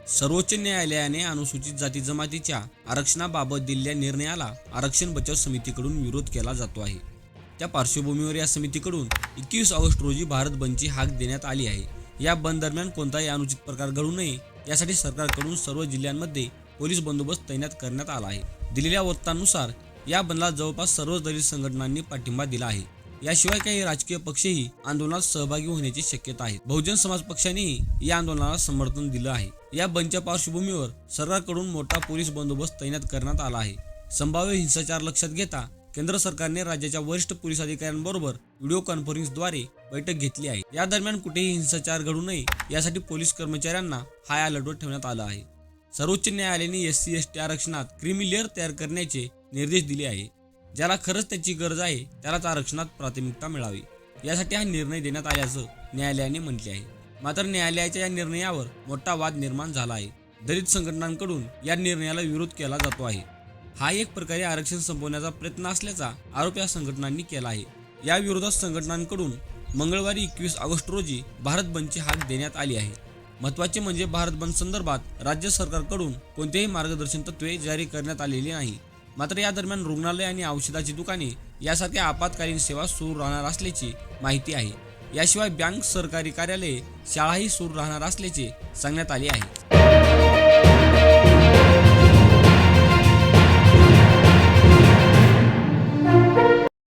सर्वोच्च न्यायालयाने अनुसूचित जाती जमातीच्या आरक्षणाबाबत दिलेल्या निर्णयाला आरक्षण बचाव समितीकडून विरोध केला जातो आहे। त्या पार्श्वभूमीवर या समितीकडून 21 ऑगस्ट रोजी भारत बंदची हाक देण्यात आली आहे। या बंद दरम्यान कोणताही अनुचित प्रकार घडू नये यासाठी सरकारकडून सर्व जिल्ह्यांमध्ये पोलीस बंदोबस्त तैनात करण्यात आला आहे। दिलेल्या वृत्तानुसार या बंदला जवळपास सर्व दलित संघटनांनी पाठिंबा दिला आहे। याशिवाय काही राजकीय पक्षही आंदोलनात सहभागी होण्याची शक्यता आहे। बहुजन समाज पक्षानेही या आंदोलनाला समर्थन दिलं आहे। या बंदच्या पार्श्वभूमीवर सरकारकडून मोठा पोलीस बंदोबस्त तैनात करण्यात आला आहे। संभाव्य हिंसाचार लक्षात घेता केंद्र सरकारने राज्याच्या वरिष्ठ पोलीस अधिकाऱ्यांबरोबर व्हिडिओ कॉन्फरन्सद्वारे बैठक घेतली आहे। या दरम्यान कुठेही हिंसाचार घडू नये यासाठी पोलीस कर्मचाऱ्यांना हाय अलर्टवर ठेवण्यात आलं आहे। सर्वोच्च न्यायालयाने SC/ST आरक्षणात क्रीमी लेअर तयार करण्याचे निर्देश दिले आहे। ज्याला खरंच त्याची गरज आहे त्यालाच आरक्षणात प्राथमिकता मिळावी यासाठी हा निर्णय देण्यात आल्याचं न्यायालयाने म्हटले आहे। मात्र न्यायालयाच्या या निर्णयावर मोठा वाद निर्माण झाला आहे। दलित संघटनांकडून या निर्णयाला विरोध केला जातो आहे। हा एक प्रकारे आरक्षण संपवण्याचा प्रयत्न असल्याचा आरोप या संघटनांनी केला आहे। या विरोधात संघटनांकडून मंगळवारी 21 ऑगस्ट रोजी भारत बंदची हाक देण्यात आली आहे। महत्त्वाचे म्हणजे भारत बंद संदर्भात राज्य सरकारकडून कोणतेही मार्गदर्शन तत्त्वे जारी करण्यात आलेली नाही। मात्र या दरम्यान रुग्णालय आणि औषधाची दुकाने यासारख्या आपत्कालीन सेवा सुरू राहणार असल्याची माहिती आहे। याशिवाय बँक, सरकारी कार्यालये, शाळाही सुरू राहणार असल्याचे सांगण्यात आले आहे।